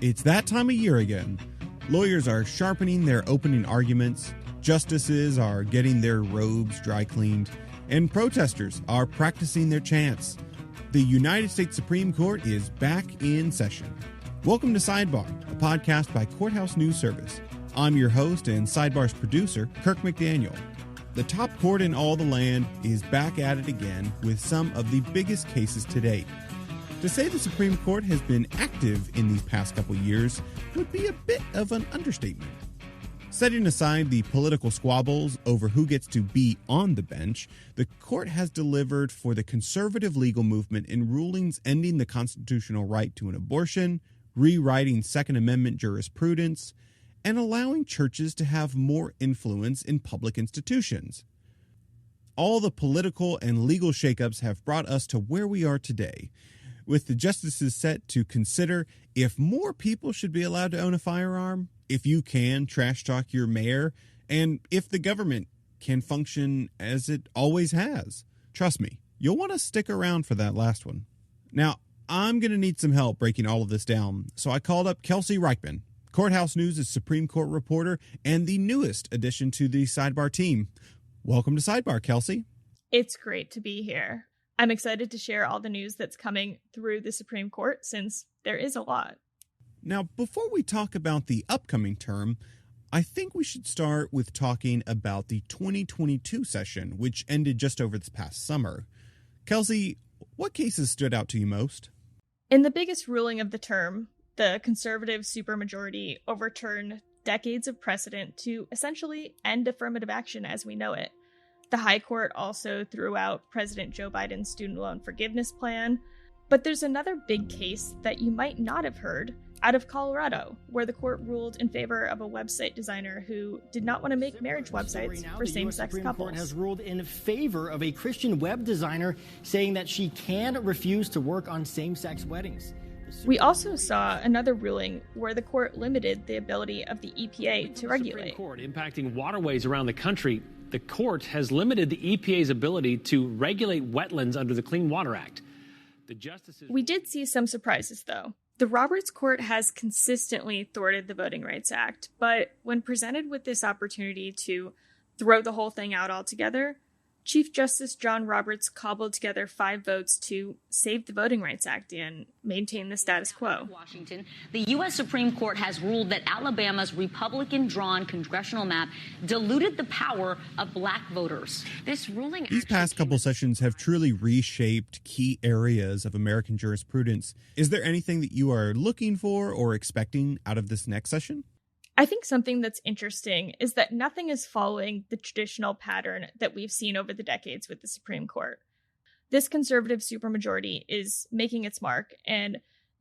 It's that time of year again. Lawyers are sharpening their opening arguments, justices are getting their robes dry cleaned, and protesters are practicing their chants. The United States Supreme Court is back in session. Welcome to Sidebar, a podcast by Courthouse News Service. I'm your host and Sidebar's producer, Kirk McDaniel. The top court in all the land is back at it again with some of the biggest cases to date. To say the Supreme Court has been active in these past couple years would be a bit of an understatement. Setting aside the political squabbles over who gets to be on the bench, the court has delivered for the conservative legal movement in rulings ending the constitutional right to an abortion, rewriting Second Amendment jurisprudence, and allowing churches to have more influence in public institutions. All the political and legal shakeups have brought us to where we are today, with the justices set to consider if more people should be allowed to own a firearm, if you can trash talk your mayor, and if the government can function as it always has. Trust me, you'll want to stick around for that last one. Now, I'm going to need some help breaking all of this down, so I called up Kelsey Reichmann, Courthouse News' Supreme Court reporter and the newest addition to the Sidebar team. Welcome to Sidebar, Kelsey. It's great to be here. I'm excited to share all the news that's coming through the Supreme Court since there is a lot. Now, before we talk about the upcoming term, I think we should start with talking about the 2022 session, which ended just over this past summer. Kelsey, what cases stood out to you most? In the biggest ruling of the term, the conservative supermajority overturned decades of precedent to essentially end affirmative action as we know it. The High Court also threw out President Joe Biden's student loan forgiveness plan. But there's another big case that you might not have heard out of Colorado, where the court ruled in favor of a website designer who did not want to make marriage websites for same-sex couples. The Court has ruled in favor of a Christian web designer, saying that she can refuse to work on same-sex weddings. We also saw another ruling where the court limited the ability of the EPA to regulate. Supreme Court impacting waterways around the country. The court has limited the EPA's ability to regulate wetlands under the Clean Water Act. We did see some surprises, though. The Roberts Court has consistently thwarted the Voting Rights Act, but when presented with this opportunity to throw the whole thing out altogether, Chief Justice John Roberts cobbled together 5 votes to save the Voting Rights Act and maintain the status quo. Washington, the U.S. Supreme Court has ruled that Alabama's Republican-drawn congressional map diluted the power of black voters. These past couple sessions have truly reshaped key areas of American jurisprudence. Is there anything that you are looking for or expecting out of this next session? I think something that's interesting is that nothing is following the traditional pattern that we've seen over the decades with the Supreme Court. This conservative supermajority is making its mark, and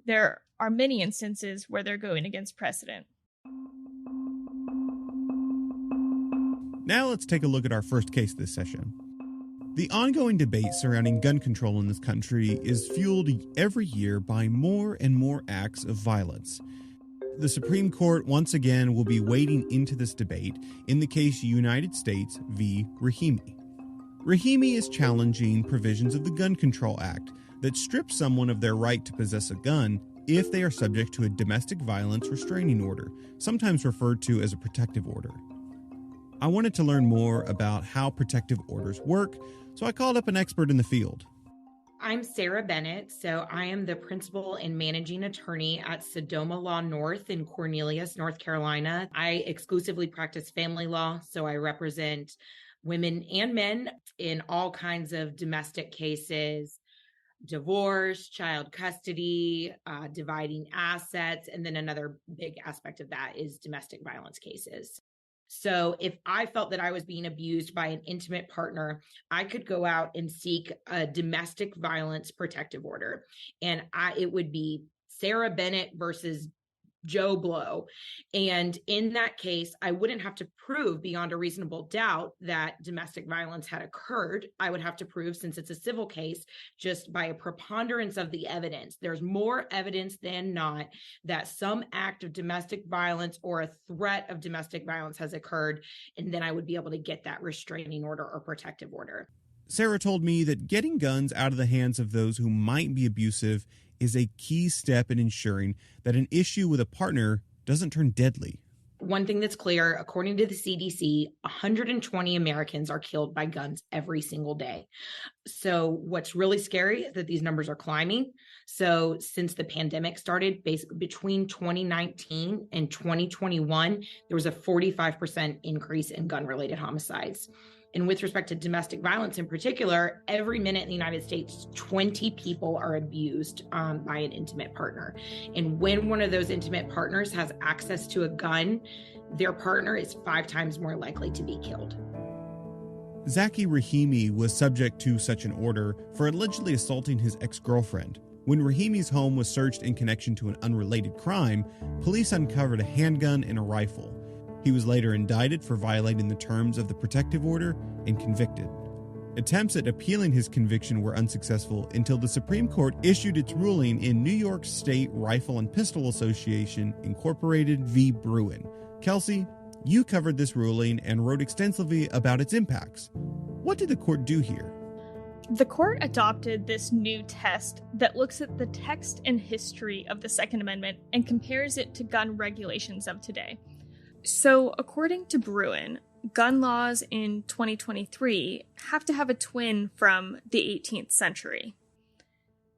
there are many instances where they're going against precedent. Now let's take a look at our first case this session. The ongoing debate surrounding gun control in this country is fueled every year by more and more acts of violence. The Supreme Court once again will be wading into this debate in the case United States v. Rahimi. Rahimi is challenging provisions of the Gun Control Act that strip someone of their right to possess a gun if they are subject to a domestic violence restraining order, sometimes referred to as a protective order. I wanted to learn more about how protective orders work, so I called up an expert in the field. I'm Sarah Bennett, so I am the principal and managing attorney at Sodoma Law North in Cornelius, North Carolina. I exclusively practice family law, so I represent women and men in all kinds of domestic cases, divorce, child custody, dividing assets, and then another big aspect of that is domestic violence cases. So if I felt that I was being abused by an intimate partner, I could go out and seek a domestic violence protective order. And it would be Sarah Bennett versus Joe Blow. And in that case, I wouldn't have to prove beyond a reasonable doubt that domestic violence had occurred. I would have to prove, since it's a civil case, just by a preponderance of the evidence. There's more evidence than not that some act of domestic violence or a threat of domestic violence has occurred. And then I would be able to get that restraining order or protective order. Sarah told me that getting guns out of the hands of those who might be abusive is a key step in ensuring that an issue with a partner doesn't turn deadly. One thing that's clear, according to the CDC, 120 Americans are killed by guns every single day. So what's really scary is that these numbers are climbing. So since the pandemic started, basically between 2019 and 2021, there was a 45% increase in gun-related homicides. And with respect to domestic violence in particular, every minute in the United States, 20 people are abused by an intimate partner. And when one of those intimate partners has access to a gun, their partner is 5 times more likely to be killed. Zaki Rahimi was subject to such an order for allegedly assaulting his ex-girlfriend. When Rahimi's home was searched in connection to an unrelated crime, police uncovered a handgun and a rifle. He was later indicted for violating the terms of the protective order and convicted. Attempts at appealing his conviction were unsuccessful until the Supreme Court issued its ruling in New York State Rifle and Pistol Association Incorporated v. Bruin. Kelsey, you covered this ruling and wrote extensively about its impacts. What did the court do here? The court adopted this new test that looks at the text and history of the Second Amendment and compares it to gun regulations of today. So, according to Bruin, gun laws in 2023 have to have a twin from the 18th century.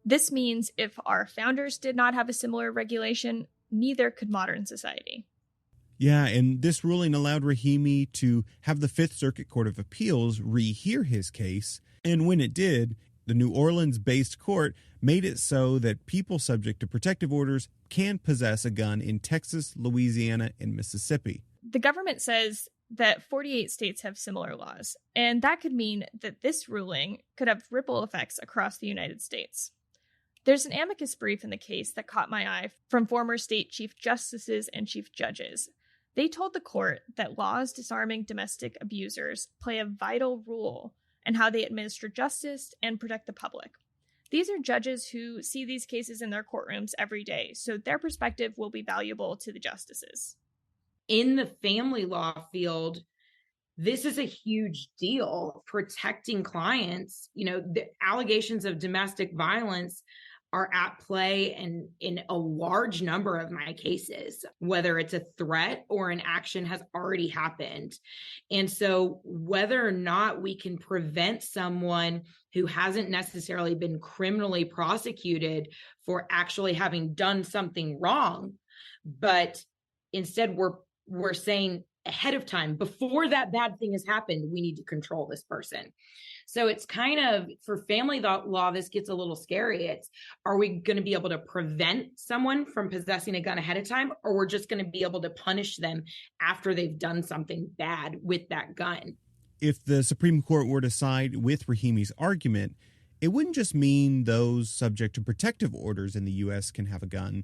This means if our founders did not have a similar regulation, neither could modern society. Yeah, and this ruling allowed Rahimi to have the Fifth Circuit Court of Appeals rehear his case, and when it did, the New Orleans-based court made it so that people subject to protective orders can possess a gun in Texas, Louisiana, and Mississippi. The government says that 48 states have similar laws, and that could mean that this ruling could have ripple effects across the United States. There's an amicus brief in the case that caught my eye from former state chief justices and chief judges. They told the court that laws disarming domestic abusers play a vital role in how they administer justice and protect the public. These are judges who see these cases in their courtrooms every day, so their perspective will be valuable to the justices. In the family law field, this is a huge deal. Protecting clients, the allegations of domestic violence are at play and in a large number of my cases, whether it's a threat or an action has already happened. And so whether or not we can prevent someone who hasn't necessarily been criminally prosecuted for actually having done something wrong, but instead we're saying ahead of time, before that bad thing has happened, we need to control this person. So it's kind of, for family law, this gets a little scary. It's, are we going to be able to prevent someone from possessing a gun ahead of time, or we're just going to be able to punish them after they've done something bad with that gun? If the Supreme Court were to side with Rahimi's argument, it wouldn't just mean those subject to protective orders in the U.S. can have a gun.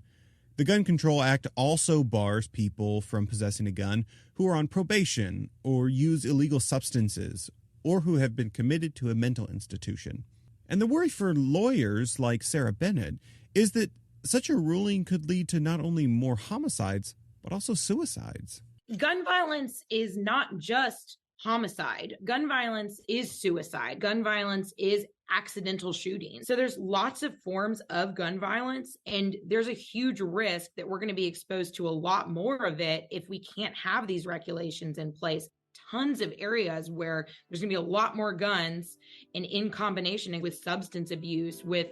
The Gun Control Act also bars people from possessing a gun who are on probation or use illegal substances or who have been committed to a mental institution. And the worry for lawyers like Sarah Bennett is that such a ruling could lead to not only more homicides, but also suicides. Gun violence is not just homicide. Gun violence is suicide. Gun violence is accidental shooting. So there's lots of forms of gun violence, and there's a huge risk that we're going to be exposed to a lot more of it if we can't have these regulations in place. Tons of areas where there's going to be a lot more guns, and in combination with substance abuse, with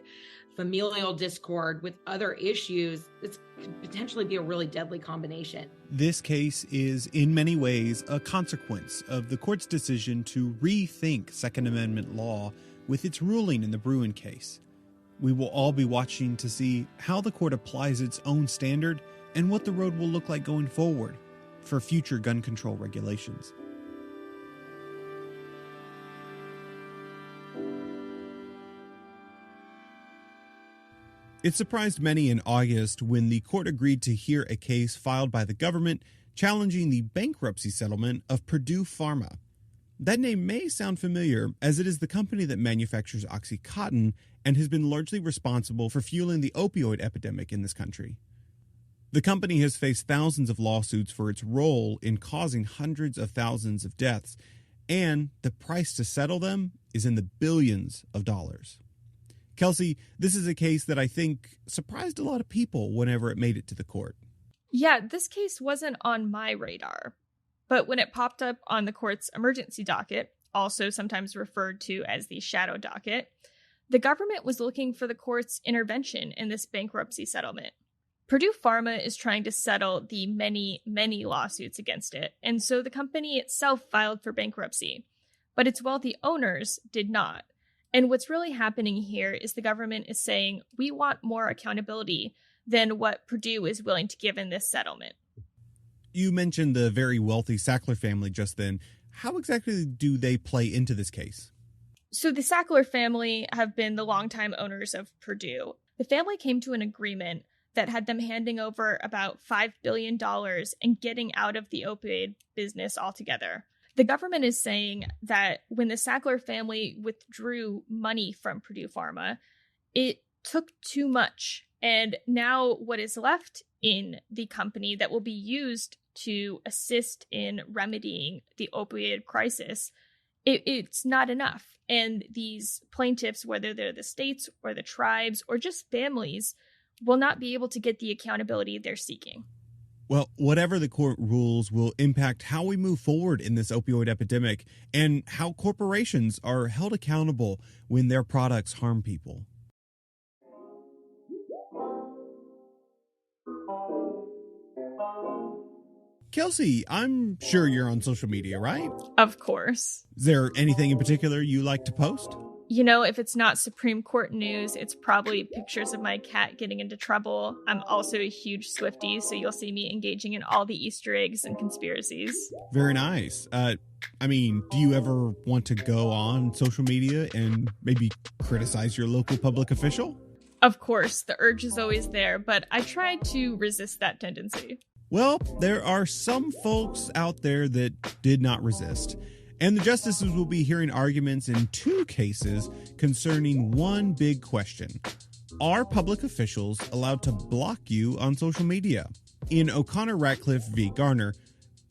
familial discord, with other issues, this could potentially be a really deadly combination. This case is in many ways a consequence of the court's decision to rethink Second Amendment law with its ruling in the Bruin case. We will all be watching to see how the court applies its own standard and what the road will look like going forward for future gun control regulations. It surprised many in August when the court agreed to hear a case filed by the government challenging the bankruptcy settlement of Purdue Pharma. That name may sound familiar, as it is the company that manufactures OxyContin and has been largely responsible for fueling the opioid epidemic in this country. The company has faced thousands of lawsuits for its role in causing hundreds of thousands of deaths, and the price to settle them is in the billions of dollars. Kelsey, this is a case that I think surprised a lot of people whenever it made it to the court. Yeah, this case wasn't on my radar, but when it popped up on the court's emergency docket, also sometimes referred to as the shadow docket, the government was looking for the court's intervention in this bankruptcy settlement. Purdue Pharma is trying to settle the many, many lawsuits against it, and so the company itself filed for bankruptcy. But its wealthy owners did not. And what's really happening here is the government is saying, we want more accountability than what Purdue is willing to give in this settlement. You mentioned the very wealthy Sackler family just then. How exactly do they play into this case? So the Sackler family have been the longtime owners of Purdue. The family came to an agreement that had them handing over about $5 billion and getting out of the opioid business altogether. The government is saying that when the Sackler family withdrew money from Purdue Pharma, it took too much. And now what is left in the company that will be used to assist in remedying the opioid crisis, it's not enough. And these plaintiffs, whether they're the states or the tribes or just families, will not be able to get the accountability they're seeking. Well, whatever the court rules will impact how we move forward in this opioid epidemic and how corporations are held accountable when their products harm people. Kelsey, I'm sure you're on social media, right? Of course. Is there anything in particular you like to post? You know, if it's not Supreme Court news, it's probably pictures of my cat getting into trouble. I'm also a huge Swiftie, so you'll see me engaging in all the Easter eggs and conspiracies. Very nice. Do you ever want to go on social media and maybe criticize your local public official? Of course, the urge is always there, but I try to resist that tendency. Well, there are some folks out there that did not resist. And the justices will be hearing arguments in two cases concerning one big question. Are public officials allowed to block you on social media? In O'Connor-Ratcliffe v. Garner,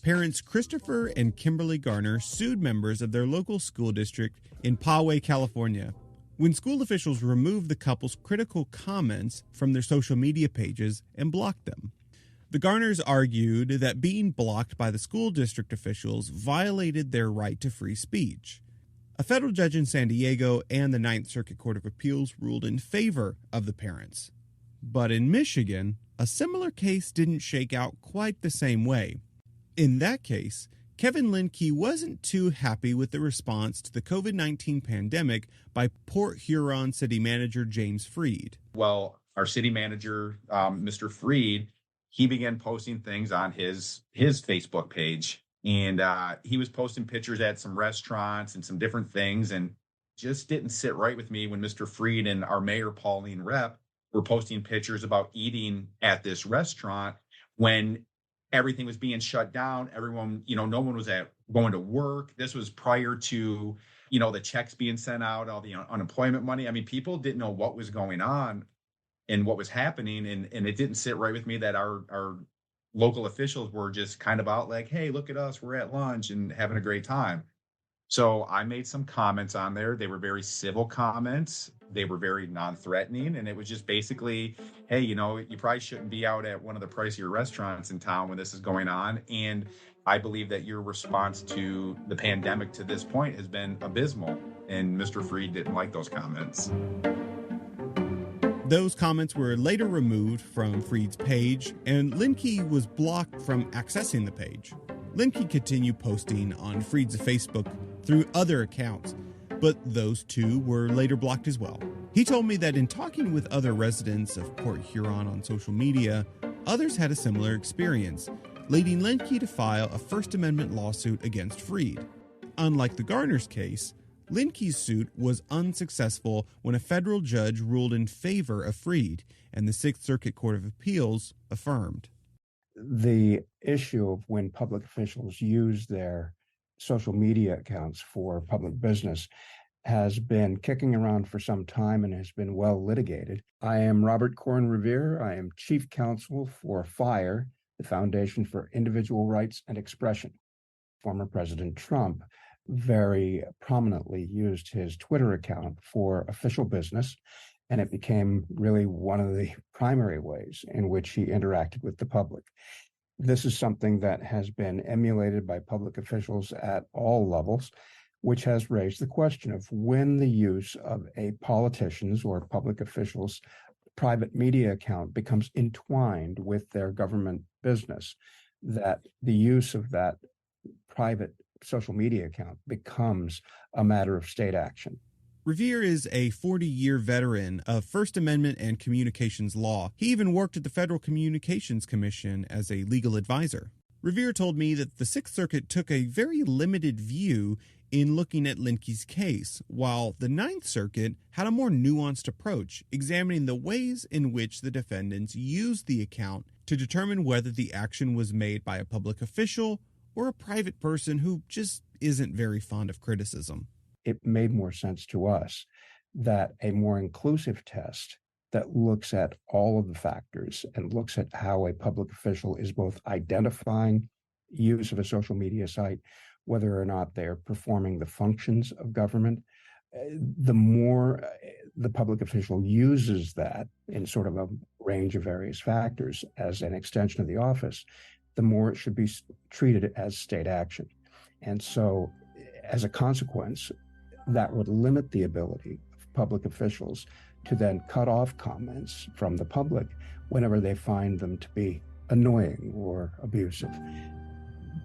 parents Christopher and Kimberly Garner sued members of their local school district in Poway, California, when school officials removed the couple's critical comments from their social media pages and blocked them. The Garners argued that being blocked by the school district officials violated their right to free speech. A federal judge in San Diego and the Ninth Circuit Court of Appeals ruled in favor of the parents. But in Michigan, a similar case didn't shake out quite the same way. In that case, Kevin Linkey wasn't too happy with the response to the COVID-19 pandemic by Port Huron City Manager James Freed. Well, our city manager, Mr. Freed, he began posting things on his Facebook page, and he was posting pictures at some restaurants and some different things, and just didn't sit right with me when Mr. Freed and our mayor, Pauline Rep, were posting pictures about eating at this restaurant when everything was being shut down. Everyone, no one was going to work. This was prior to, the checks being sent out, all the unemployment money. I mean, people didn't know what was going on and what was happening. And it didn't sit right with me that our local officials were just kind of out like, hey, look at us, we're at lunch and having a great time. So I made some comments on there. They were very civil comments. They were very non-threatening. And it was just basically, hey, you probably shouldn't be out at one of the pricier restaurants in town when this is going on. And I believe that your response to the pandemic to this point has been abysmal. And Mr. Freed didn't like those comments. Those comments were later removed from Freed's page, and Linkey was blocked from accessing the page. Linkey continued posting on Freed's Facebook through other accounts, but those two were later blocked as well. He told me that in talking with other residents of Port Huron on social media, others had a similar experience, leading Linkey to file a First Amendment lawsuit against Freed. Unlike the Garner's case, Linkey's suit was unsuccessful when a federal judge ruled in favor of Freed, and the Sixth Circuit Court of Appeals affirmed. The issue of when public officials use their social media accounts for public business has been kicking around for some time and has been well litigated. I am Robert Corn Revere. I am Chief Counsel for FIRE, the Foundation for Individual Rights and Expression. Former President Trump very prominently used his Twitter account for official business, And it became really one of the primary ways in which he interacted with the public. This is something that has been emulated by public officials at all levels, which has raised the question of when the use of a politician's or public official's private media account becomes entwined with their government business, that the use of that private social media account becomes a matter of state action. Revere is a 40-year veteran of First Amendment and communications law. He even worked at the Federal Communications Commission as a legal advisor. Revere told me that the Sixth Circuit took a very limited view in looking at Linkey's case, while the Ninth Circuit had a more nuanced approach, examining the ways in which the defendants used the account to determine whether the action was made by a public official or a private person who just isn't very fond of criticism. It made more sense to us that a more inclusive test that looks at all of the factors and looks at how a public official is both identifying use of a social media site, whether or not they're performing the functions of government, the more the public official uses that in sort of a range of various factors as an extension of the office, the more it should be treated as state action. And so, as a consequence, that would limit the ability of public officials to then cut off comments from the public whenever they find them to be annoying or abusive.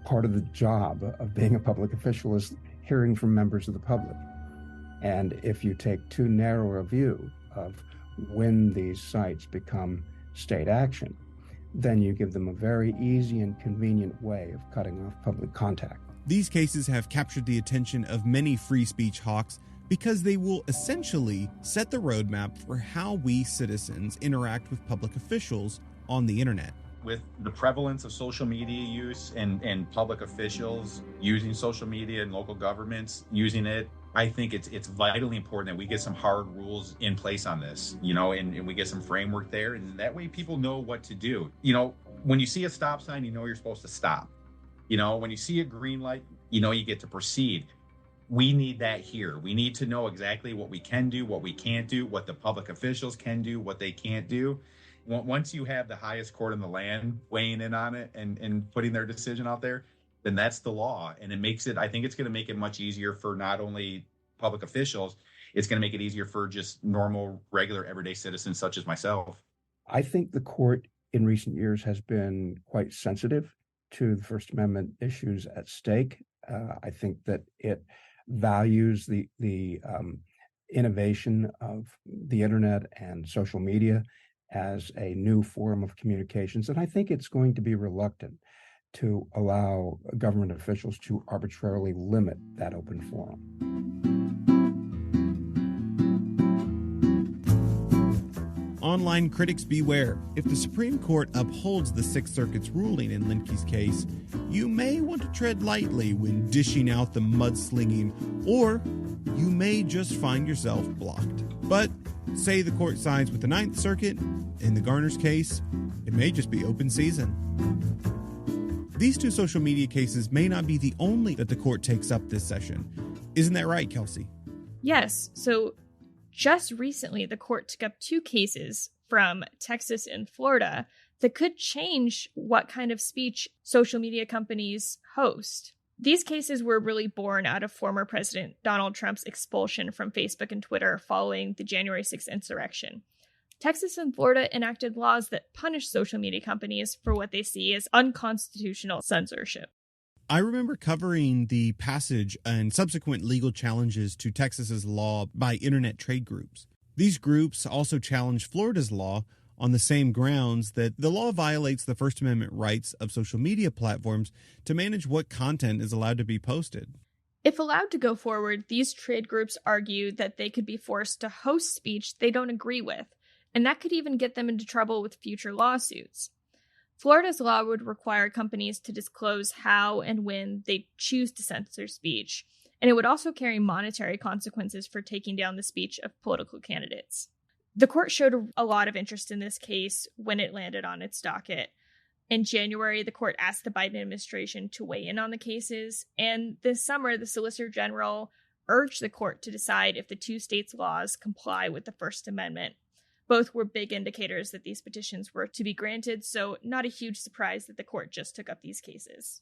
Part of the job of being a public official is hearing from members of the public. And if you take too narrow a view of when these sites become state action, then you give them a very easy and convenient way of cutting off public contact. These cases have captured the attention of many free speech hawks because they will essentially set the roadmap for how we citizens interact with public officials on the internet. With the prevalence of social media use and public officials using social media and local governments using it, I think it's vitally important that we get some hard rules in place on this, and we get some framework there, and that way people know what to do. When you see a stop sign, you're supposed to stop. When you see a green light, you get to proceed. We need that here. We need to know exactly what we can do, what we can't do, what the public officials can do, what they can't do. Once you have the highest court in the land weighing in on it and putting their decision out there, then that's the law. And I think it's going to make it much easier for not only public officials, it's going to make it easier for just normal, regular, everyday citizens such as myself. I think the court in recent years has been quite sensitive to the First Amendment issues at stake. I think that it values the innovation of the internet and social media as a new form of communications. And I think it's going to be reluctant to allow government officials to arbitrarily limit that open forum. Online critics beware. If the Supreme Court upholds the Sixth Circuit's ruling in Linkey's case, you may want to tread lightly when dishing out the mudslinging, or you may just find yourself blocked. But say the court sides with the Ninth Circuit, in the Garner's case, it may just be open season. These two social media cases may not be the only that the court takes up this session. Isn't that right, Kelsey? Yes. So just recently, the court took up two cases from Texas and Florida that could change what kind of speech social media companies host. These cases were really born out of former President Donald Trump's expulsion from Facebook and Twitter following the January 6th insurrection. Texas and Florida enacted laws that punish social media companies for what they see as unconstitutional censorship. I remember covering the passage and subsequent legal challenges to Texas's law by internet trade groups. These groups also challenged Florida's law on the same grounds that the law violates the First Amendment rights of social media platforms to manage what content is allowed to be posted. If allowed to go forward, these trade groups argue that they could be forced to host speech they don't agree with, and that could even get them into trouble with future lawsuits. Florida's law would require companies to disclose how and when they choose to censor speech, and it would also carry monetary consequences for taking down the speech of political candidates. The court showed a lot of interest in this case when it landed on its docket. In January, the court asked the Biden administration to weigh in on the cases, and this summer, the Solicitor General urged the court to decide if the two states' laws comply with the First Amendment. Both were big indicators that these petitions were to be granted, so not a huge surprise that the court just took up these cases.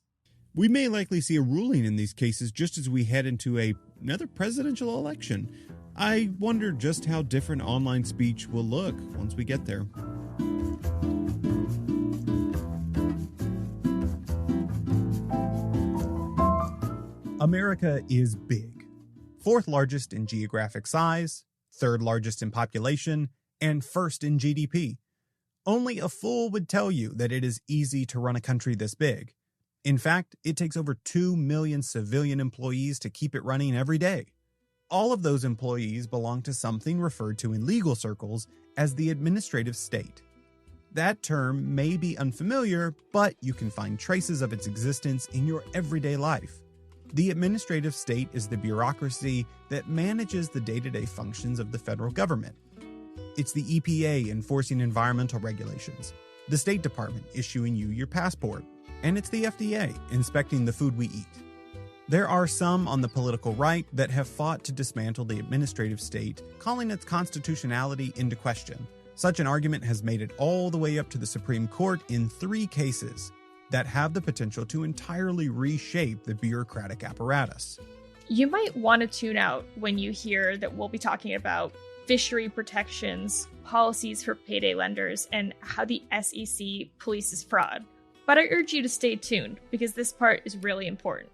We may likely see a ruling in these cases just as we head into another presidential election. I wonder just how different online speech will look once we get there. America is big. Fourth largest in geographic size, third largest in population, and first in GDP. Only a fool would tell you that it is easy to run a country this big. In fact, it takes over 2 million civilian employees to keep it running every day. All of those employees belong to something referred to in legal circles as the administrative state. That term may be unfamiliar, but you can find traces of its existence in your everyday life. The administrative state is the bureaucracy that manages the day-to-day functions of the federal government. It's the EPA enforcing environmental regulations, the State Department issuing you your passport, and it's the FDA inspecting the food we eat. There are some on the political right that have fought to dismantle the administrative state, calling its constitutionality into question. Such an argument has made it all the way up to the Supreme Court in 3 cases that have the potential to entirely reshape the bureaucratic apparatus. You might want to tune out when you hear that we'll be talking about fishery protections, policies for payday lenders, and how the SEC polices fraud. But I urge you to stay tuned because this part is really important.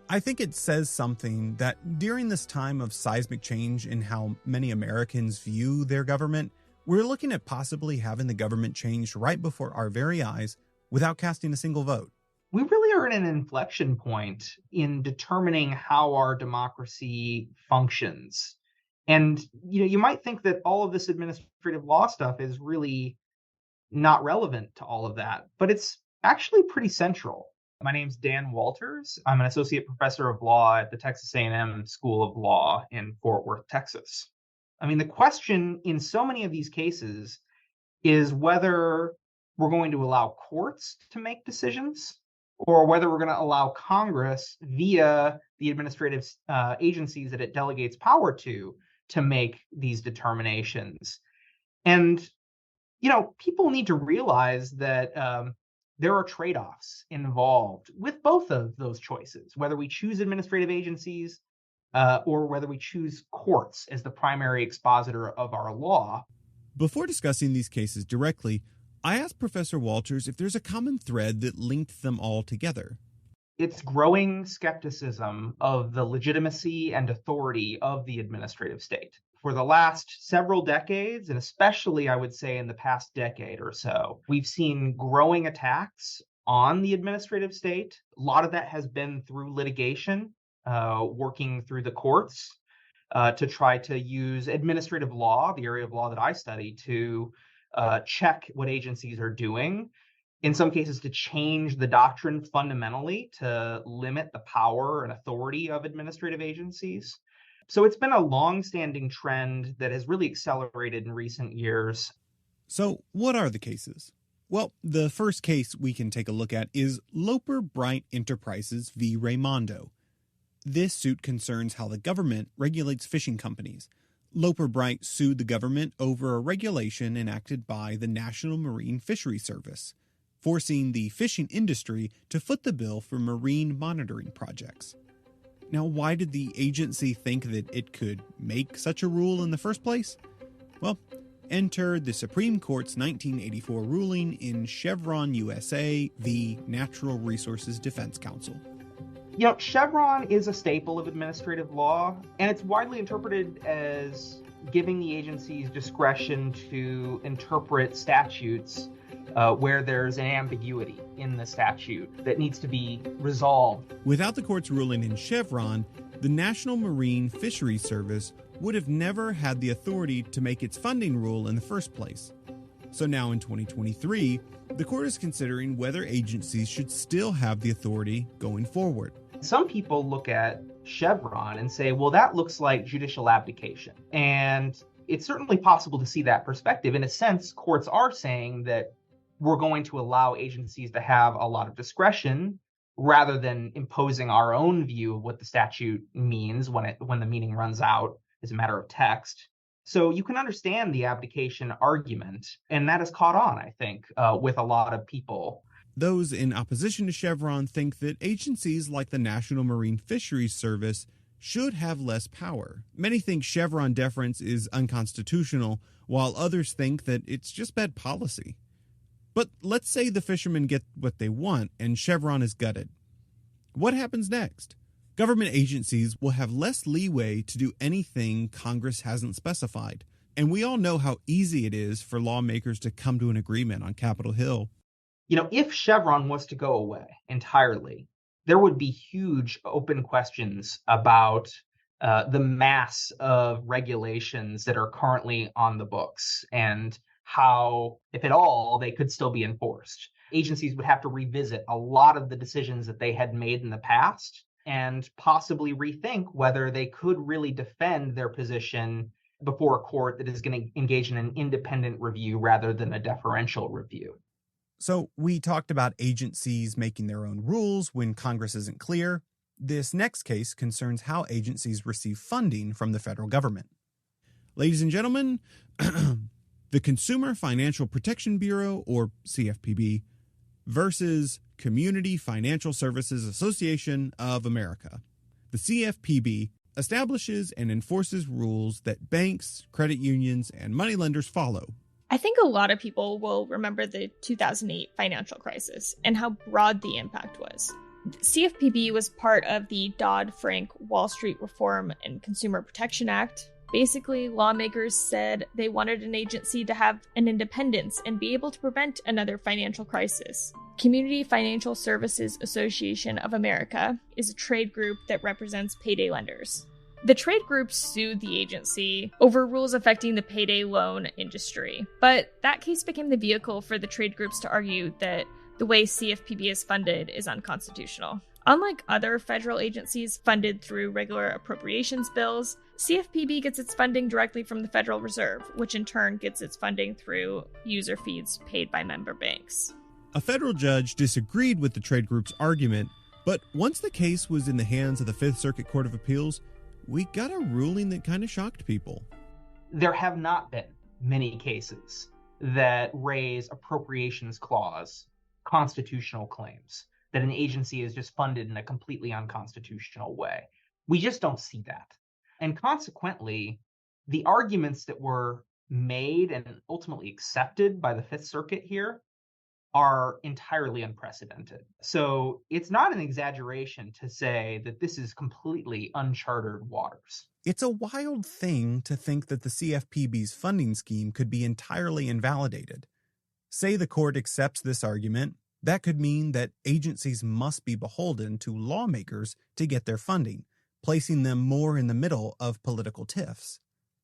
I think it says something that during this time of seismic change in how many Americans view their government, we're looking at possibly having the government changed right before our very eyes without casting a single vote. We really are in an inflection point in determining how our democracy functions. And you might think that all of this administrative law stuff is really not relevant to all of that, but it's actually pretty central. My name's Dan Walters. I'm an associate professor of law at the Texas A&M School of Law in Fort Worth, Texas. I mean, the question in so many of these cases is whether we're going to allow courts to make decisions or whether we're going to allow Congress via the administrative agencies that it delegates power to make these determinations. And, people need to realize that there are trade-offs involved with both of those choices, whether we choose administrative agencies or whether we choose courts as the primary expositor of our law. Before discussing these cases directly, I asked Professor Walters if there's a common thread that linked them all together. It's growing skepticism of the legitimacy and authority of the administrative state. For the last several decades, and especially I would say in the past decade or so, we've seen growing attacks on the administrative state. A lot of that has been through litigation, working through the courts to try to use administrative law, the area of law that I study, to check what agencies are doing. In some cases, to change the doctrine fundamentally to limit the power and authority of administrative agencies. So it's been a long-standing trend that has really accelerated in recent years. So what are the cases? Well, the first case we can take a look at is Loper Bright Enterprises v. Raimondo. This suit concerns how the government regulates fishing companies. Loper Bright sued the government over a regulation enacted by the National Marine Fisheries Service, forcing the fishing industry to foot the bill for marine monitoring projects. Now, why did the agency think that it could make such a rule in the first place? Well, enter the Supreme Court's 1984 ruling in Chevron USA v. Natural Resources Defense Council. Chevron is a staple of administrative law, and it's widely interpreted as giving the agencies discretion to interpret statutes where there's an ambiguity in the statute that needs to be resolved. Without the court's ruling in Chevron, the National Marine Fisheries Service would have never had the authority to make its funding rule in the first place. So now in 2023, the court is considering whether agencies should still have the authority going forward. Some people look at Chevron and say, well, that looks like judicial abdication. And it's certainly possible to see that perspective. In a sense, courts are saying that we're going to allow agencies to have a lot of discretion rather than imposing our own view of what the statute means when the meaning runs out as a matter of text. So you can understand the abdication argument, and that has caught on, I think, with a lot of people. Those in opposition to Chevron think that agencies like the National Marine Fisheries Service should have less power. Many think Chevron deference is unconstitutional, while others think that it's just bad policy. But let's say the fishermen get what they want and Chevron is gutted. What happens next? Government agencies will have less leeway to do anything Congress hasn't specified. And we all know how easy it is for lawmakers to come to an agreement on Capitol Hill. If Chevron was to go away entirely, there would be huge open questions about the mass of regulations that are currently on the books and how, if at all, they could still be enforced. Agencies would have to revisit a lot of the decisions that they had made in the past and possibly rethink whether they could really defend their position before a court that is going to engage in an independent review rather than a deferential review. So we talked about agencies making their own rules when Congress isn't clear. This next case concerns how agencies receive funding from the federal government. Ladies and gentlemen, the Consumer Financial Protection Bureau, or CFPB, versus Community Financial Services Association of America. The CFPB establishes and enforces rules that banks, credit unions, and moneylenders follow. I think a lot of people will remember the 2008 financial crisis and how broad the impact was. The CFPB was part of the Dodd-Frank Wall Street Reform and Consumer Protection Act. Basically, lawmakers said they wanted an agency to have an independence and be able to prevent another financial crisis. Community Financial Services Association of America is a trade group that represents payday lenders. The trade group sued the agency over rules affecting the payday loan industry, but that case became the vehicle for the trade groups to argue that the way CFPB is funded is unconstitutional. Unlike other federal agencies funded through regular appropriations bills, CFPB gets its funding directly from the Federal Reserve, which in turn gets its funding through user fees paid by member banks. A federal judge disagreed with the trade group's argument, but once the case was in the hands of the Fifth Circuit Court of Appeals, we got a ruling that kind of shocked people. There have not been many cases that raise appropriations clause constitutional claims, that an agency is just funded in a completely unconstitutional way. We just don't see that. And consequently, the arguments that were made and ultimately accepted by the Fifth Circuit here are entirely unprecedented. So it's not an exaggeration to say that this is completely uncharted waters. It's a wild thing to think that the CFPB's funding scheme could be entirely invalidated. Say the court accepts this argument, that could mean that agencies must be beholden to lawmakers to get their funding, placing them more in the middle of political tiffs.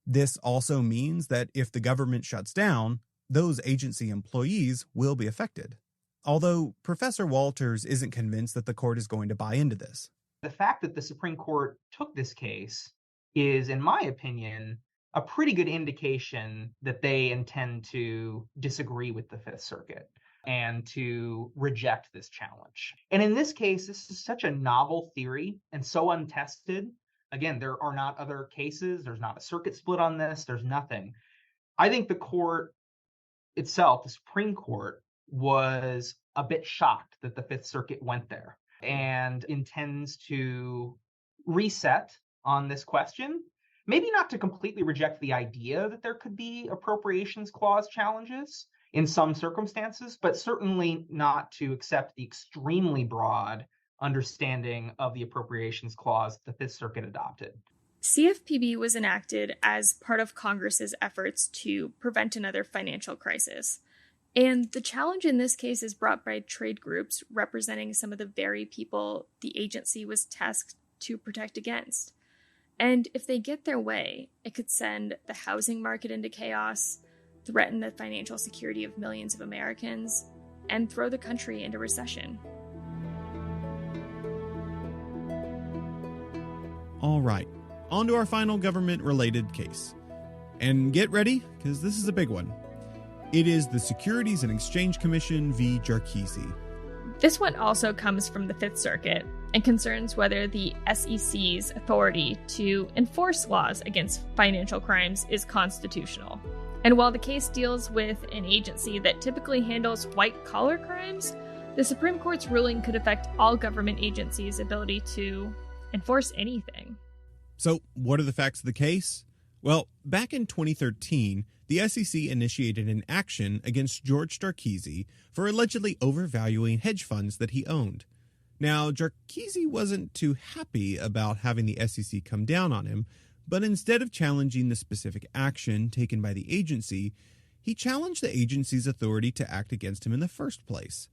This also means that if the government shuts down, those agency employees will be affected. Although Professor Walters isn't convinced that the court is going to buy into this. The fact that the Supreme Court took this case is, in my opinion, a pretty good indication that they intend to disagree with the Fifth Circuit and to reject this challenge. And in this case, this is such a novel theory and so untested. Again, there are not other cases. There's not a circuit split on this. There's nothing. I think the court itself, the Supreme Court, was a bit shocked that the Fifth Circuit went there and intends to reset on this question. Maybe not to completely reject the idea that there could be appropriations clause challenges in some circumstances, but certainly not to accept the extremely broad understanding of the appropriations clause the Fifth Circuit adopted. CFPB was enacted as part of Congress's efforts to prevent another financial crisis. And the challenge in this case is brought by trade groups representing some of the very people the agency was tasked to protect against. And if they get their way, it could send the housing market into chaos, threaten the financial security of millions of Americans, and throw the country into recession. All right. On to our final government-related case. And get ready, because this is a big one. It is the Securities and Exchange Commission v. Jarkisi. This one also comes from the Fifth Circuit and concerns whether the SEC's authority to enforce laws against financial crimes is constitutional. And while the case deals with an agency that typically handles white-collar crimes, the Supreme Court's ruling could affect all government agencies' ability to enforce anything. So, what are the facts of the case? Well, back in 2013, the SEC initiated an action against George Jarkisy for allegedly overvaluing hedge funds that he owned. Now, Jarkisy wasn't too happy about having the SEC come down on him, but instead of challenging the specific action taken by the agency, he challenged the agency's authority to act against him in the first place.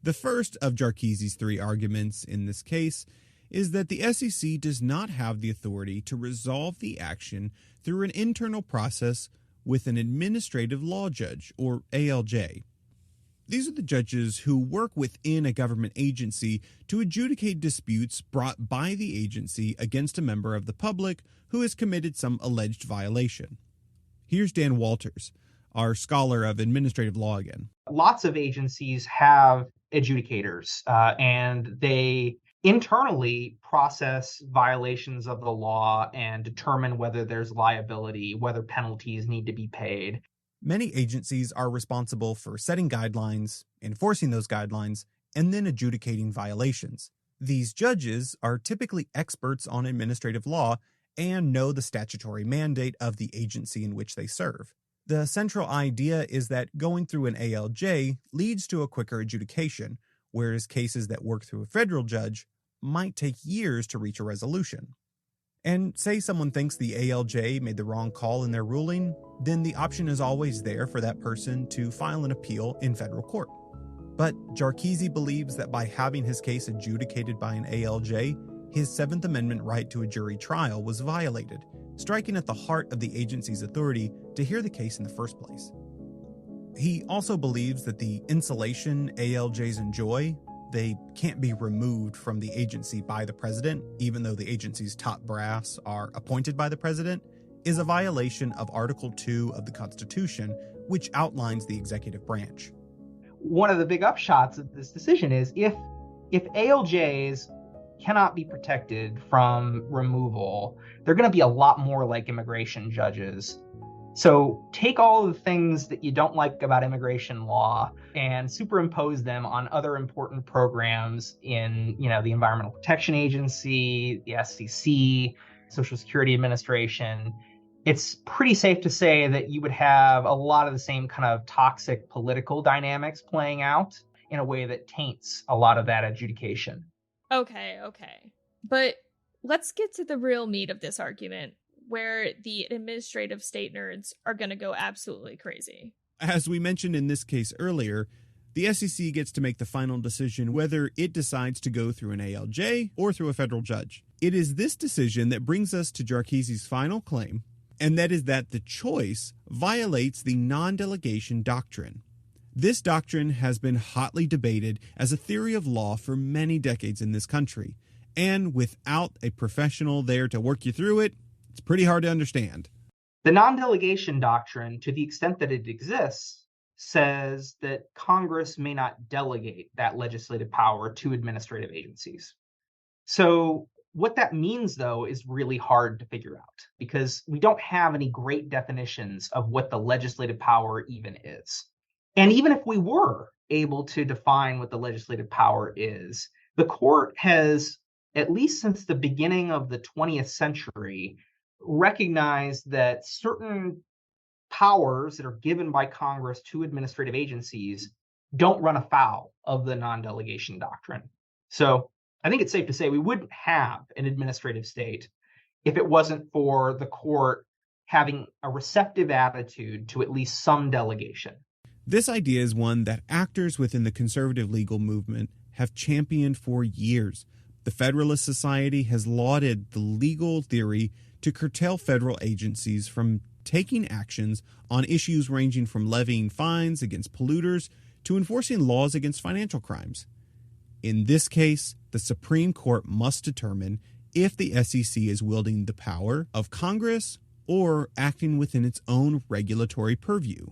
The first of Jarkisy's three arguments in this case is that the SEC does not have the authority to resolve the action through an internal process with an administrative law judge, or ALJ. These are the judges who work within a government agency to adjudicate disputes brought by the agency against a member of the public who has committed some alleged violation. Here's Dan Walters, our scholar of administrative law again. Lots of agencies have adjudicators, and they internally process violations of the law and determine whether there's liability, whether penalties need to be paid. Many agencies are responsible for setting guidelines, enforcing those guidelines, and then adjudicating violations. These judges are typically experts on administrative law and know the statutory mandate of the agency in which they serve. The central idea is that going through an ALJ leads to a quicker adjudication, whereas cases that work through a federal judge might take years to reach a resolution. And say someone thinks the ALJ made the wrong call in their ruling, then the option is always there for that person to file an appeal in federal court. But Jarkisy believes that by having his case adjudicated by an ALJ, his Seventh Amendment right to a jury trial was violated, striking at the heart of the agency's authority to hear the case in the first place. He also believes that the insulation ALJs enjoy, they can't be removed from the agency by the president, even though the agency's top brass are appointed by the president, is a violation of Article 2 of the Constitution, which outlines the executive branch. One of the big upshots of this decision is if ALJs cannot be protected from removal, they're going to be a lot more like immigration judges. So take all of the things that you don't like about immigration law and superimpose them on other important programs in, the Environmental Protection Agency, the SEC, Social Security Administration. It's pretty safe to say that you would have a lot of the same kind of toxic political dynamics playing out in a way that taints a lot of that adjudication. Okay. But let's get to the real meat of this argument, where the administrative state nerds are going to go absolutely crazy. As we mentioned in this case earlier, the SEC gets to make the final decision whether it decides to go through an ALJ or through a federal judge. It is this decision that brings us to Jarkisy's final claim, and that is that the choice violates the non-delegation doctrine. This doctrine has been hotly debated as a theory of law for many decades in this country, and without a professional there to work you through it, it's pretty hard to understand. The non-delegation doctrine, to the extent that it exists, says that Congress may not delegate that legislative power to administrative agencies. So what that means, though, is really hard to figure out because we don't have any great definitions of what the legislative power even is. And even if we were able to define what the legislative power is, the court has, at least since the beginning of the 20th century, recognized that certain powers that are given by Congress to administrative agencies don't run afoul of the non-delegation doctrine. So I think it's safe to say we wouldn't have an administrative state if it wasn't for the court having a receptive attitude to at least some delegation. This idea is one that actors within the conservative legal movement have championed for years. The Federalist Society has lauded the legal theory to curtail federal agencies from taking actions on issues ranging from levying fines against polluters to enforcing laws against financial crimes. In this case, the Supreme Court must determine if the SEC is wielding the power of Congress or acting within its own regulatory purview.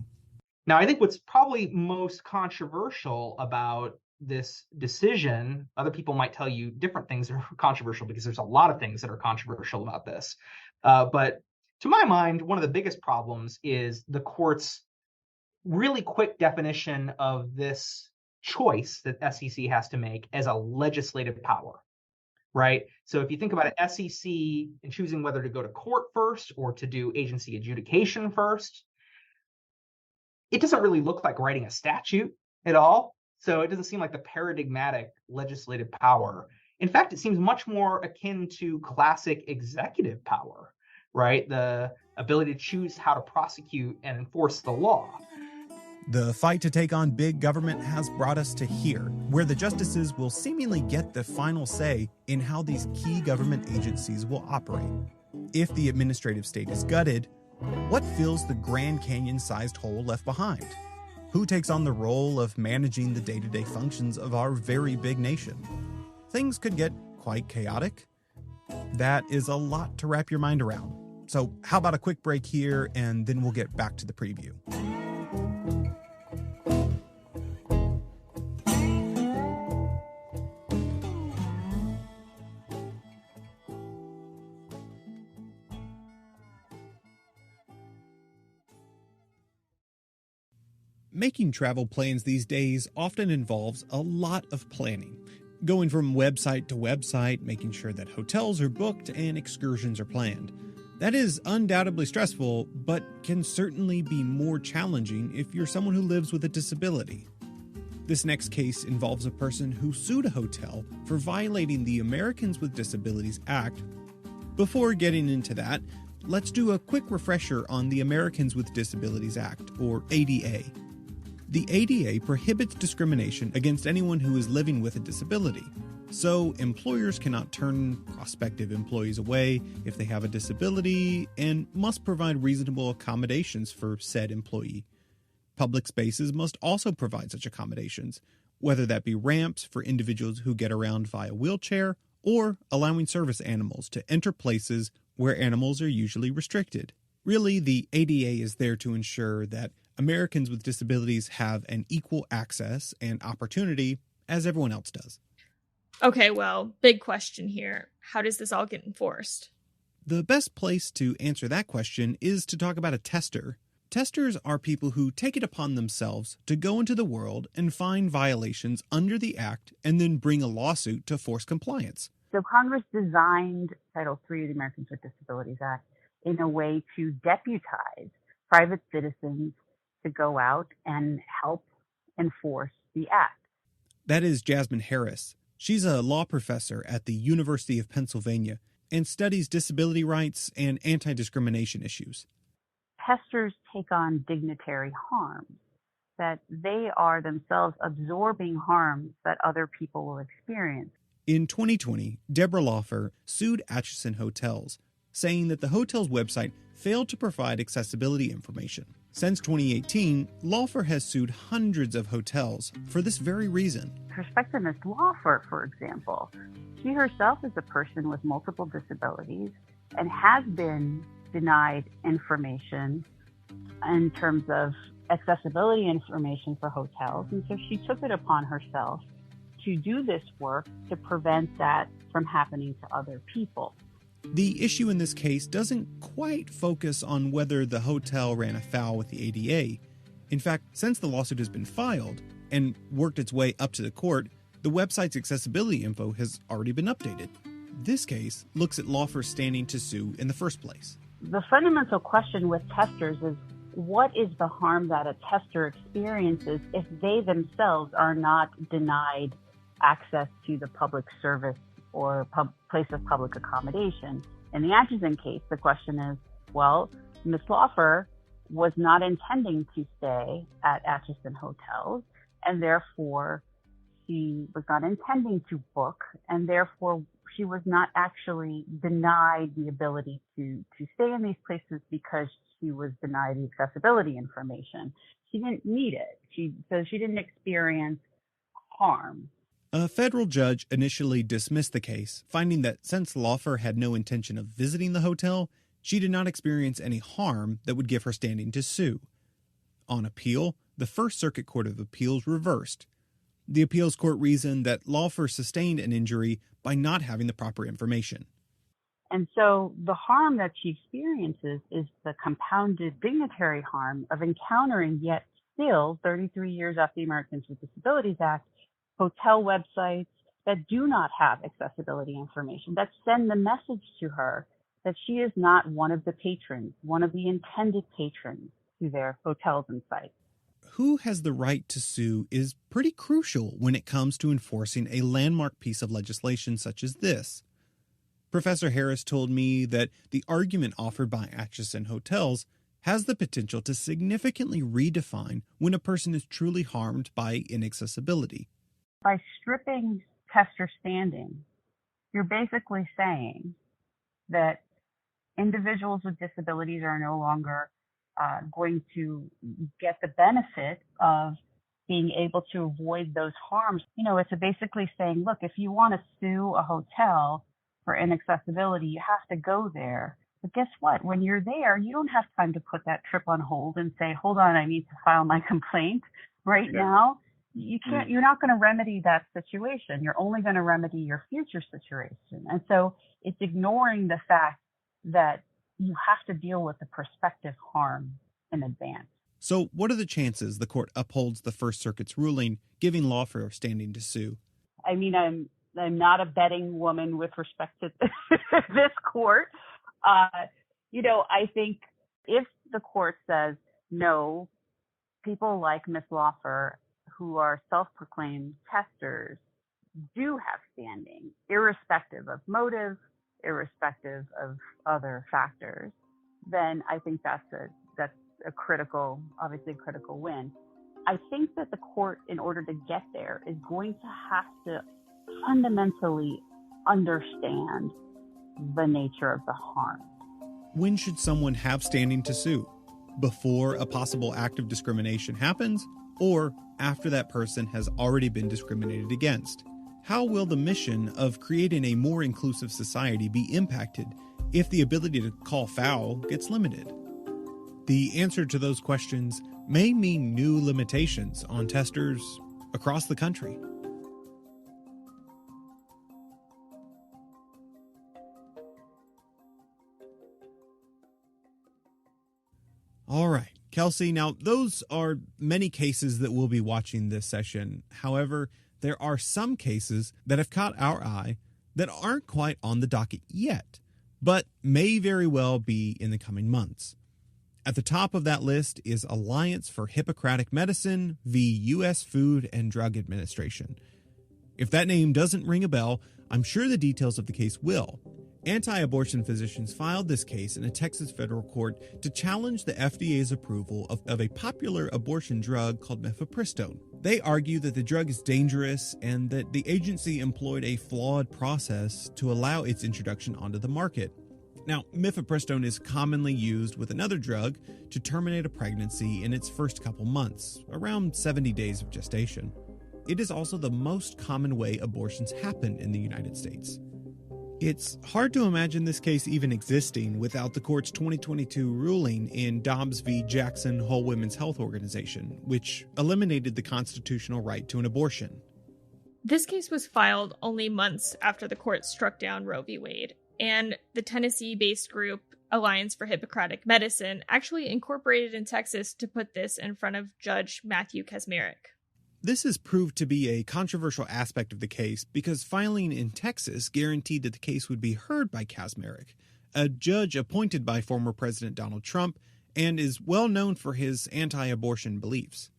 Now, I think what's probably most controversial about this decision. Other people might tell you different things are controversial, because there's a lot of things that are controversial about this. But to my mind, one of the biggest problems is the court's really quick definition of this choice that SEC has to make as a legislative power, right? So if you think about it, SEC in choosing whether to go to court first or to do agency adjudication first, it doesn't really look like writing a statute at all. So it doesn't seem like the paradigmatic legislative power. In fact, it seems much more akin to classic executive power, right? The ability to choose how to prosecute and enforce the law. The fight to take on big government has brought us to here, where the justices will seemingly get the final say in how these key government agencies will operate. If the administrative state is gutted, what fills the Grand Canyon-sized hole left behind? Who takes on the role of managing the day-to-day functions of our very big nation? Things could get quite chaotic. That is a lot to wrap your mind around. So how about a quick break here, and then we'll get back to the preview. Making travel plans these days often involves a lot of planning. Going from website to website, making sure that hotels are booked and excursions are planned. That is undoubtedly stressful, but can certainly be more challenging if you're someone who lives with a disability. This next case involves a person who sued a hotel for violating the Americans with Disabilities Act. Before getting into that, let's do a quick refresher on the Americans with Disabilities Act, or ADA. The ADA prohibits discrimination against anyone who is living with a disability, so employers cannot turn prospective employees away if they have a disability and must provide reasonable accommodations for said employee. Public spaces must also provide such accommodations, whether that be ramps for individuals who get around via wheelchair or allowing service animals to enter places where animals are usually restricted. Really, the ADA is there to ensure that Americans with disabilities have an equal access and opportunity as everyone else does. Okay, well, big question here. How does this all get enforced? The best place to answer that question is to talk about a tester. Testers are people who take it upon themselves to go into the world and find violations under the Act and then bring a lawsuit to force compliance. So Congress designed Title III of the Americans with Disabilities Act in a way to deputize private citizens to go out and help enforce the act. That is Jasmine Harris. She's a law professor at the University of Pennsylvania and studies disability rights and anti-discrimination issues. Testers take on dignitary harms, that they are themselves absorbing harms that other people will experience. In 2020, Deborah Laufer sued Atchison Hotels, saying that the hotel's website failed to provide accessibility information. Since 2018, Laufer has sued hundreds of hotels for this very reason. Prospective Ms. Laufer, for example, she herself is a person with multiple disabilities and has been denied information in terms of accessibility information for hotels. And so she took it upon herself to do this work to prevent that from happening to other people. The issue in this case doesn't quite focus on whether the hotel ran afoul with the ADA. In fact, since the lawsuit has been filed and worked its way up to the court, the website's accessibility info has already been updated. This case looks at Laufer's standing to sue in the first place. The fundamental question with testers is, what is the harm that a tester experiences if they themselves are not denied access to the public service or place of public accommodation? In the Atchison case, the question is, well, Ms. Laufer was not intending to stay at Atchison Hotels, and therefore she was not intending to book, and therefore she was not actually denied the ability to stay in these places because she was denied the accessibility information. She didn't need it. So she didn't experience harm. A federal judge initially dismissed the case, finding that since Laufer had no intention of visiting the hotel, she did not experience any harm that would give her standing to sue. On appeal, the First Circuit Court of Appeals reversed. The appeals court reasoned that Laufer sustained an injury by not having the proper information. And so the harm that she experiences is the compounded dignitary harm of encountering, yet still 33 years after the Americans with Disabilities Act, hotel websites that do not have accessibility information, that send the message to her that she is not one of the patrons, one of the intended patrons to their hotels and sites. Who has the right to sue is pretty crucial when it comes to enforcing a landmark piece of legislation such as this. Professor Harris told me that the argument offered by Atchison Hotels has the potential to significantly redefine when a person is truly harmed by inaccessibility. By stripping tester standing, you're basically saying that individuals with disabilities are no longer going to get the benefit of being able to avoid those harms. You know, it's basically saying, look, if you want to sue a hotel for inaccessibility, you have to go there. But guess what? When you're there, you don't have time to put that trip on hold and say, hold on, I need to file my complaint right now. You can't, you're not going to remedy that situation. You're only going to remedy your future situation. And so it's ignoring the fact that you have to deal with the prospective harm in advance. So what are the chances the court upholds the First Circuit's ruling giving Laufer standing to sue? I mean, I'm not a betting woman with respect to this court. You know, I think if the court says, no, people like Ms. Laufer, who are self-proclaimed testers, do have standing, irrespective of motive, irrespective of other factors, then I think that's a critical, obviously critical win. I think that the court, in order to get there, is going to have to fundamentally understand the nature of the harm. When should someone have standing to sue? Before a possible act of discrimination happens, or after that person has already been discriminated against? How will the mission of creating a more inclusive society be impacted if the ability to call foul gets limited? The answer to those questions may mean new limitations on testers across the country. All right, Kelsey, now those are many cases that we'll be watching this session. However, there are some cases that have caught our eye that aren't quite on the docket yet, but may very well be in the coming months. At the top of that list is Alliance for Hippocratic Medicine v. U.S. Food and Drug Administration. If that name doesn't ring a bell, I'm sure the details of the case will. Anti-abortion physicians filed this case in a Texas federal court to challenge the FDA's approval of a popular abortion drug called mifepristone. They argue that the drug is dangerous and that the agency employed a flawed process to allow its introduction onto the market. Now, mifepristone is commonly used with another drug to terminate a pregnancy in its first couple months, around 70 days of gestation. It is also the most common way abortions happen in the United States. It's hard to imagine this case even existing without the court's 2022 ruling in Dobbs v. Jackson Whole Women's Health Organization, which eliminated the constitutional right to an abortion. This case was filed only months after the court struck down Roe v. Wade, and the Tennessee-based group Alliance for Hippocratic Medicine actually incorporated in Texas to put this in front of Judge Matthew Kaczmarek. This has proved to be a controversial aspect of the case because filing in Texas guaranteed that the case would be heard by Kaczmarek, a judge appointed by former President Donald Trump and is well known for his anti-abortion beliefs.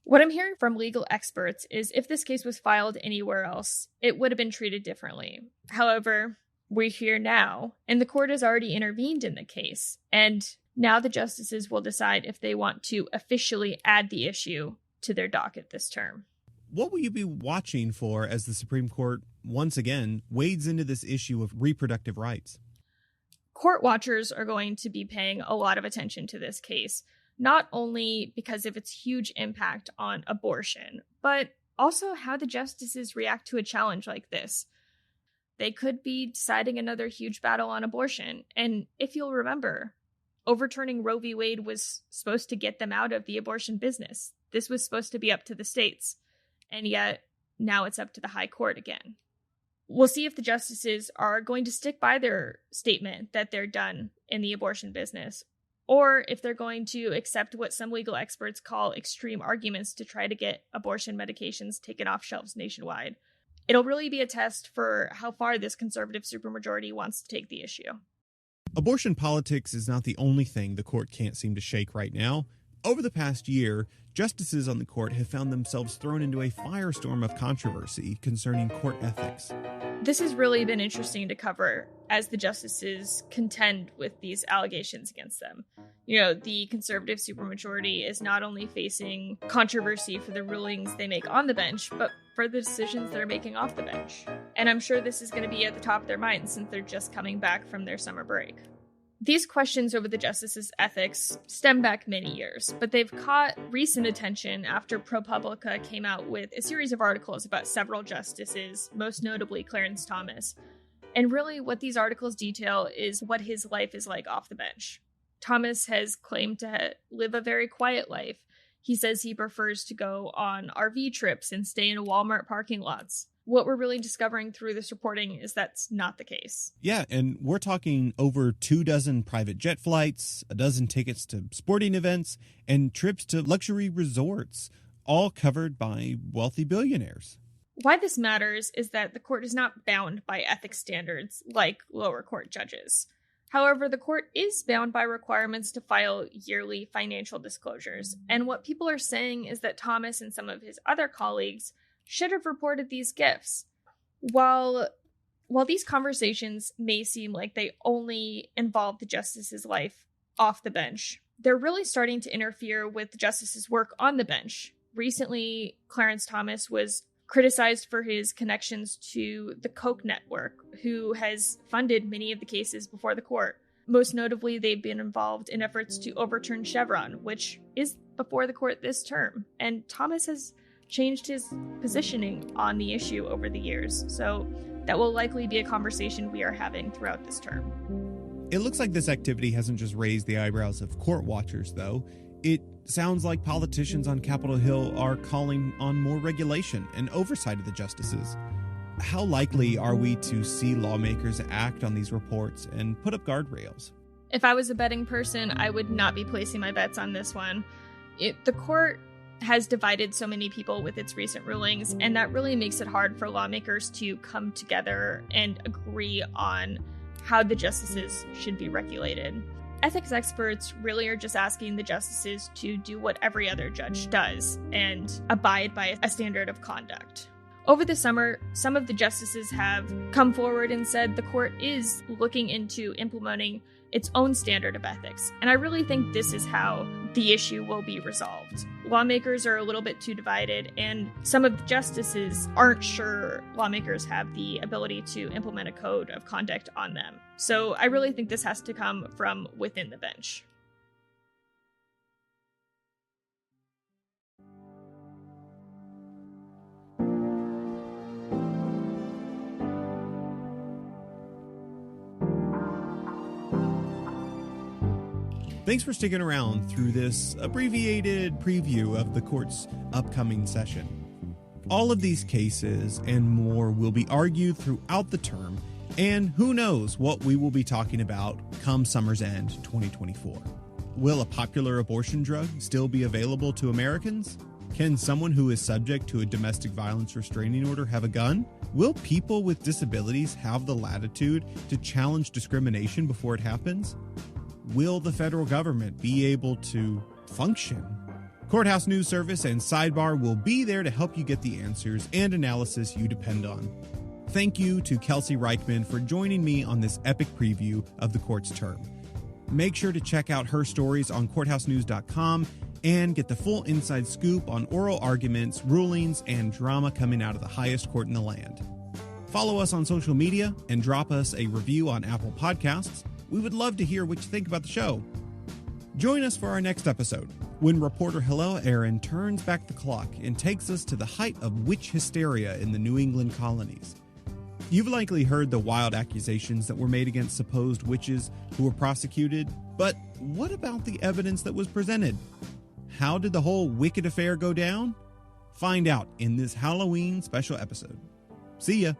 What I'm hearing from legal experts is if this case was filed anywhere else, it would have been treated differently. However, we're here now, and the court has already intervened in the case, and now the justices will decide if they want to officially add the issue to their docket this term. What will you be watching for as the Supreme Court once again wades into this issue of reproductive rights? Court watchers are going to be paying a lot of attention to this case, not only because of its huge impact on abortion, but also how the justices react to a challenge like this. They could be deciding another huge battle on abortion, and if you'll remember, overturning Roe v. Wade was supposed to get them out of the abortion business. This was supposed to be up to the states. And yet, now it's up to the high court again. We'll see if the justices are going to stick by their statement that they're done in the abortion business, or if they're going to accept what some legal experts call extreme arguments to try to get abortion medications taken off shelves nationwide. It'll really be a test for how far this conservative supermajority wants to take the issue. Abortion politics is not the only thing the court can't seem to shake right now. Over the past year, justices on the court have found themselves thrown into a firestorm of controversy concerning court ethics. This has really been interesting to cover as the justices contend with these allegations against them. You know, the conservative supermajority is not only facing controversy for the rulings they make on the bench, but for the decisions they're making off the bench. And I'm sure this is going to be at the top of their minds since they're just coming back from their summer break. These questions over the justices' ethics stem back many years, but they've caught recent attention after ProPublica came out with a series of articles about several justices, most notably Clarence Thomas. And really what these articles detail is what his life is like off the bench. Thomas has claimed to live a very quiet life. He says he prefers to go on RV trips and stay in Walmart parking lots. What we're really discovering through this reporting is that's not the case. Yeah, and we're talking over 24 private jet flights, 12 tickets to sporting events, and trips to luxury resorts, all covered by wealthy billionaires. Why this matters is that the court is not bound by ethics standards like lower court judges. However, the court is bound by requirements to file yearly financial disclosures. And what people are saying is that Thomas and some of his other colleagues should have reported these gifts. While these conversations may seem like they only involve the justice's life off the bench, they're really starting to interfere with the justice's work on the bench. Recently, Clarence Thomas was criticized for his connections to the Koch network, who has funded many of the cases before the court. Most notably, they've been involved in efforts to overturn Chevron, which is before the court this term. And Thomas has changed his positioning on the issue over the years, so that will likely be a conversation we are having throughout this term. It looks like this activity hasn't just raised the eyebrows of court watchers, though. It sounds like politicians on Capitol Hill are calling on more regulation and oversight of the justices. How likely are we to see lawmakers act on these reports and put up guardrails? If I was a betting person, I would not be placing my bets on this one. The court has divided so many people with its recent rulings, and that really makes it hard for lawmakers to come together and agree on how the justices should be regulated. Ethics experts really are just asking the justices to do what every other judge does and abide by a standard of conduct. Over the summer, some of the justices have come forward and said the court is looking into implementing its own standard of ethics. And I really think this is how the issue will be resolved. Lawmakers are a little bit too divided, and some of the justices aren't sure lawmakers have the ability to implement a code of conduct on them. So I really think this has to come from within the bench. Thanks for sticking around through this abbreviated preview of the court's upcoming session. All of these cases and more will be argued throughout the term, and who knows what we will be talking about come summer's end 2024. Will a popular abortion drug still be available to Americans? Can someone who is subject to a domestic violence restraining order have a gun? Will people with disabilities have the latitude to challenge discrimination before it happens? Will the federal government be able to function? Courthouse News Service and Sidebar will be there to help you get the answers and analysis you depend on. Thank you to Kelsey Reichmann for joining me on this epic preview of the court's term. Make sure to check out her stories on courthousenews.com and get the full inside scoop on oral arguments, rulings, and drama coming out of the highest court in the land. Follow us on social media and drop us a review on Apple Podcasts. We would love to hear what you think about the show. Join us for our next episode, when reporter Hillel Aaron turns back the clock and takes us to the height of witch hysteria in the New England colonies. You've likely heard the wild accusations that were made against supposed witches who were prosecuted, but what about the evidence that was presented? How did the whole wicked affair go down? Find out in this Halloween special episode. See ya.